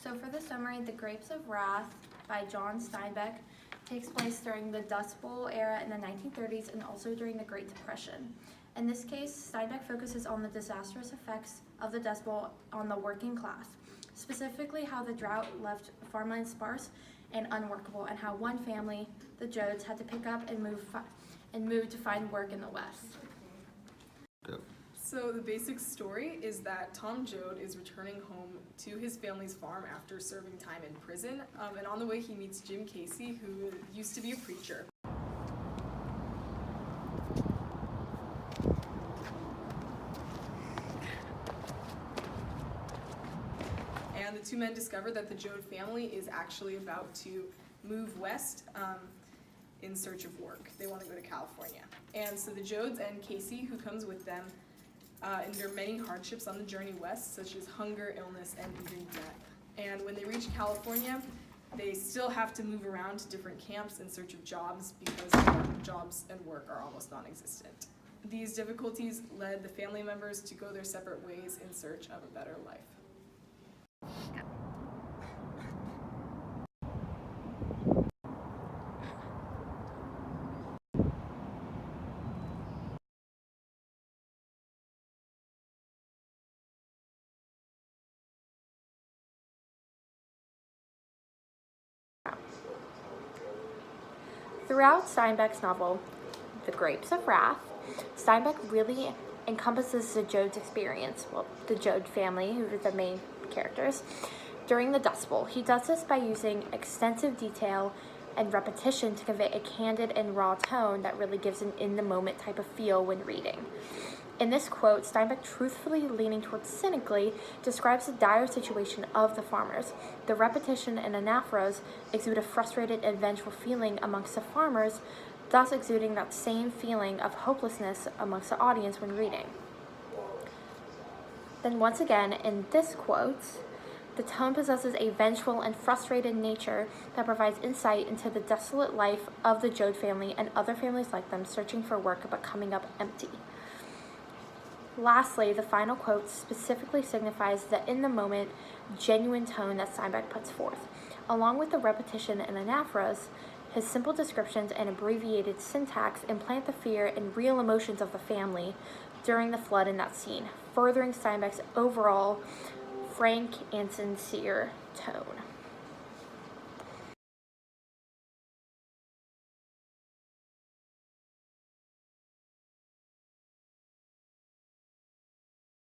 So for the summary, The Grapes of Wrath by John Steinbeck takes place during the Dust Bowl era in the 1930s and also during the Great Depression. In this case, Steinbeck focuses on the disastrous effects of the Dust Bowl on the working class, specifically how the drought left farmland sparse and unworkable, and how one family, the Joads, had to pick up and move to find work in the West. So the basic story is that Tom Joad is returning home to his family's farm after serving time in prison, and on the way he meets Jim Casey, who used to be a preacher. And the two men discover that the Joad family is actually about to move west in search of work. They want to go to California. And so the Joads and Casey, who comes with them, endure many hardships on the journey west, such as hunger, illness, and even death. And when they reach California, they still have to move around to different camps in search of jobs because jobs and work are almost non-existent. These difficulties led the family members to go their separate ways in search of a better life. Throughout Steinbeck's novel, The Grapes of Wrath, Steinbeck really encompasses the Joad's experience, the Joad family, who are the main characters, during the Dust Bowl. He does this by using extensive detail and repetition to convey a candid and raw tone that really gives an in-the-moment type of feel when reading. In this quote, Steinbeck, truthfully leaning towards cynically, describes the dire situation of the farmers. The repetition and anaphras exude a frustrated and vengeful feeling amongst the farmers, thus exuding that same feeling of hopelessness amongst the audience when reading. Then once again, in this quote, the tone possesses a vengeful and frustrated nature that provides insight into the desolate life of the Joad family and other families like them searching for work but coming up empty. Lastly, the final quote specifically signifies the in-the-moment, genuine tone that Steinbeck puts forth. Along with the repetition and anaphras, his simple descriptions and abbreviated syntax implant the fear and real emotions of the family during the flood in that scene, furthering Steinbeck's overall frank and sincere tone.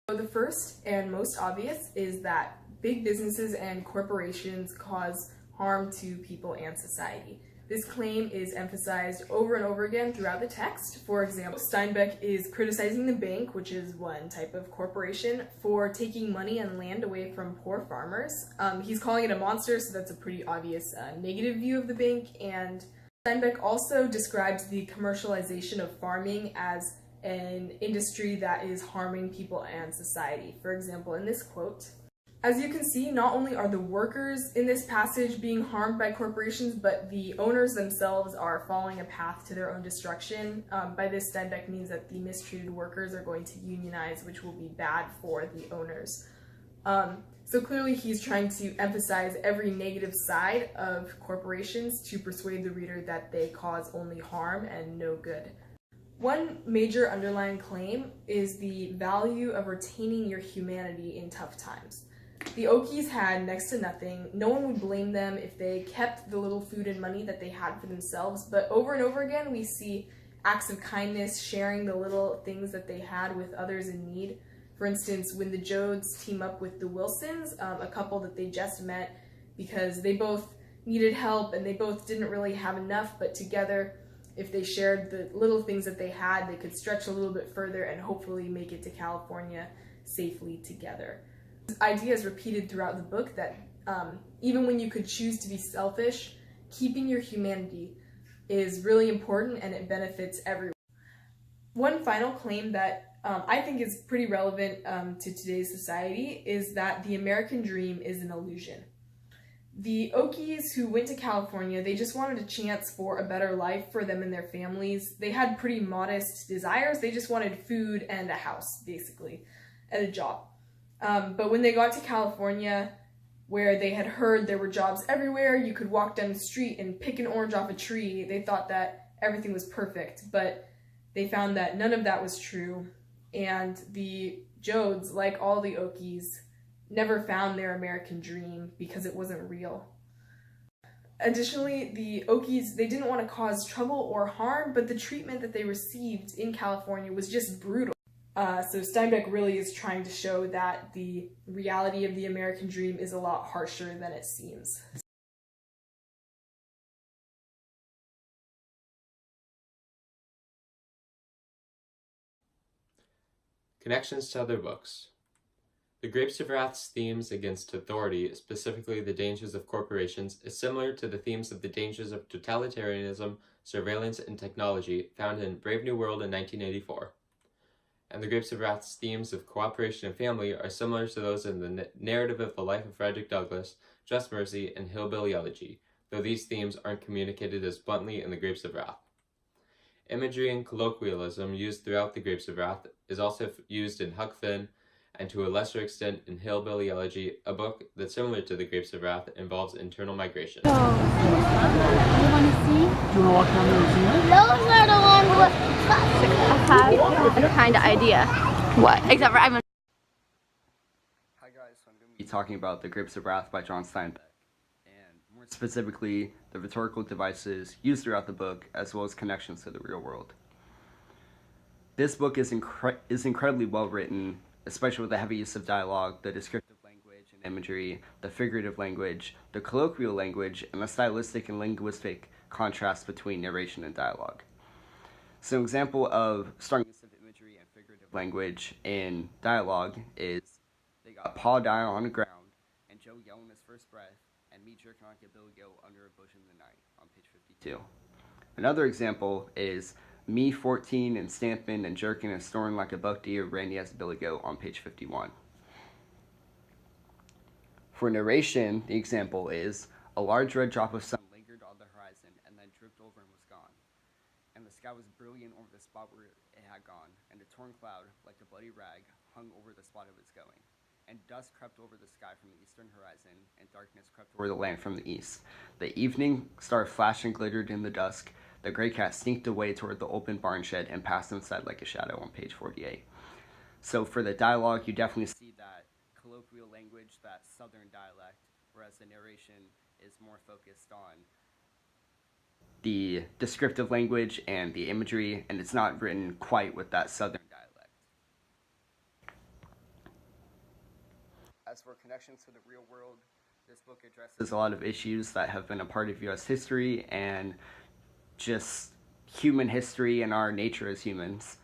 So the first and most obvious is that big businesses and corporations cause harm to people and society. This claim is emphasized over and over again throughout the text. For example, Steinbeck is criticizing the bank, which is one type of corporation, for taking money and land away from poor farmers. He's calling it a monster, so that's a pretty obvious negative view of the bank. And Steinbeck also describes the commercialization of farming as an industry that is harming people and society. For example, in this quote, as you can see, not only are the workers in this passage being harmed by corporations, but the owners themselves are following a path to their own destruction. By this, Steinbeck means that the mistreated workers are going to unionize, which will be bad for the owners. So clearly he's trying to emphasize every negative side of corporations to persuade the reader that they cause only harm and no good. One major underlying claim is the value of retaining your humanity in tough times. The Okies had next to nothing. No one would blame them if they kept the little food and money that they had for themselves, but over and over again we see acts of kindness, sharing the little things that they had with others in need. For instance, when the Joads team up with the Wilsons, a couple that they just met because they both needed help and they both didn't really have enough, but together, if they shared the little things that they had, they could stretch a little bit further and hopefully make it to California safely together. This idea is repeated throughout the book that even when you could choose to be selfish, keeping your humanity is really important and it benefits everyone. One final claim that I think is pretty relevant to today's society is that the American dream is an illusion. The Okies who went to California, they just wanted a chance for a better life for them and their families. They had pretty modest desires. They just wanted food and a house, basically, and a job. But when they got to California, where they had heard there were jobs everywhere. You could walk down the street and pick an orange off a tree. They thought that everything was perfect, but they found that none of that was true. And the Jodes, like all the Okies, never found their American dream because it wasn't real. Additionally, the Okies, they didn't want to cause trouble or harm, but the treatment that they received in California was just brutal. So Steinbeck really is trying to show that the reality of the American dream is a lot harsher than it seems. Connections to other books. The Grapes of Wrath's themes against authority, specifically the dangers of corporations, is similar to the themes of the dangers of totalitarianism, surveillance, and technology found in Brave New World in 1984. And the Grapes of Wrath's themes of cooperation and family are similar to those in the narrative of the life of Frederick Douglass, Just Mercy, and Hillbilly Elegy, though these themes aren't communicated as bluntly in the Grapes of Wrath. Imagery and colloquialism used throughout the Grapes of Wrath is also used in Huck Finn, and to a lesser extent in Hillbilly Elegy, a book that's similar to the Grapes of Wrath involves internal migration. So, you want to see? Do you want to walk down there and see it? Those are the ones with I have a kind of idea. What? Except for I'm a Hi guys, so I'm going to be talking about The Grapes of Wrath by John Steinbeck, and more specifically, the rhetorical devices used throughout the book, as well as connections to the real world. This book is incredibly well written, especially with the heavy use of dialogue, the descriptive language and imagery, the figurative language, the colloquial language, and the stylistic and linguistic contrast between narration and dialogue. So an example of strong use of imagery and figurative language in dialogue is, they got Paul dying on the ground, and Joe yelling his first breath, and me jerking like a billy-goat under a bush in the night, on page 52. Another example is me 14 and stamping and jerking and snoring like a buck deer, Randy as a billy goat, on page 51. For narration, the example is, a large red drop of sun lingered on the horizon and then dripped over and was gone. And the sky was brilliant over the spot where it had gone, and a torn cloud, like a bloody rag, hung over the spot it was going. And dust crept over the sky from the eastern horizon, and darkness crept over the land from the east. The evening star flashed and glittered in the dusk. The gray cat sneaked away toward the open barn shed and passed inside like a shadow, on page 48. So for the dialogue, you definitely see that colloquial language, that southern dialect, whereas the narration is more focused on the descriptive language and the imagery, and it's not written quite with that southern dialect. As for connections to the real world, this book addresses a lot of issues that have been a part of U.S. history and just human history and our nature as humans.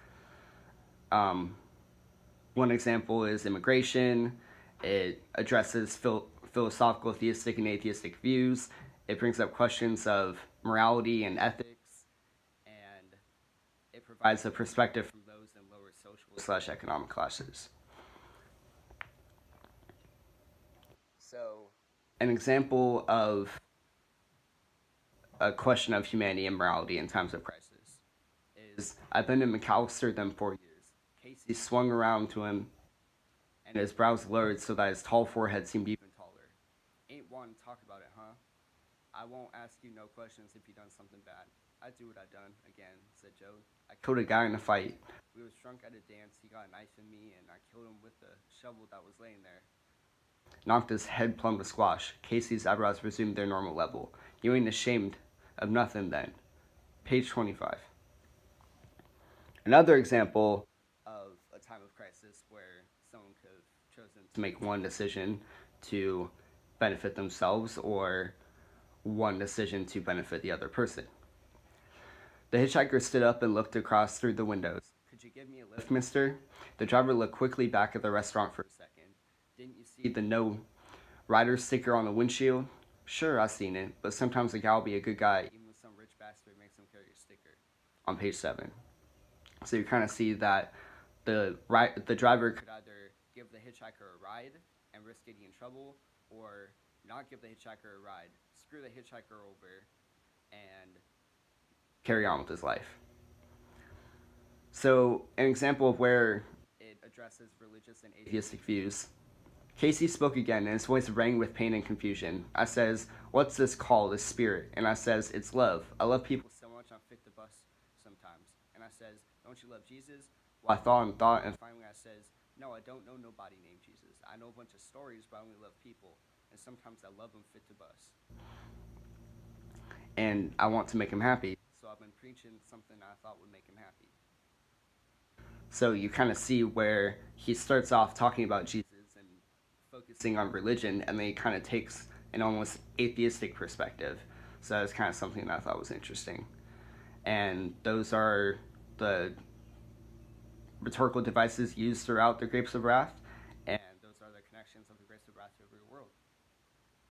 One example is immigration. It addresses philosophical, theistic, and atheistic views. It brings up questions of morality and ethics, and it provides a perspective from those in lower social/economic classes. So, an example of a question of humanity and morality in times of crisis is, I've been in McAllister them 4 years. Casey swung around to him, and his brows lowered so that his tall forehead seemed even taller. Ain't one talk about it, huh? I won't ask you no questions if you done something bad. I do what I done, again, said Joe. I killed a guy in a fight. We was drunk at a dance, he got a knife in me, and I killed him with the shovel that was laying there. Knocked his head plumb to squash. Casey's eyebrows resumed their normal level. You ain't ashamed of nothing then. Page 25. Another example of a time of crisis where someone could have chosen to make one decision to benefit themselves or one decision to benefit the other person. The hitchhiker stood up and looked across through the windows. Could you give me a lift, mister? The driver looked quickly back at the restaurant for a second. Didn't you see the no rider sticker on the windshield? Sure, I seen it, but sometimes a guy will be a good guy, even if some rich bastard makes him carry a sticker. On page 7. So you kind of see that the driver could either give the hitchhiker a ride and risk getting in trouble, or not give the hitchhiker a ride, screw the hitchhiker over, and carry on with his life. So an example of where it addresses religious and atheistic views Casey spoke again, and his voice rang with pain and confusion. I says, "What's this call, this spirit?" And I says, "It's love. I love people so much I'm fit to bust sometimes." And I says, "Don't you love Jesus?" Well, I thought and thought, and finally I says, "No, I don't know nobody named Jesus. I know a bunch of stories, but I only love people. And sometimes I love them fit to bust. And I want to make him happy, so I've been preaching something I thought would make him happy." So you kind of see where he starts off talking about Jesus and focusing on religion, and then he kind of takes an almost atheistic perspective. So that's kind of something that I thought was interesting. And those are the rhetorical devices used throughout the Grapes of Wrath.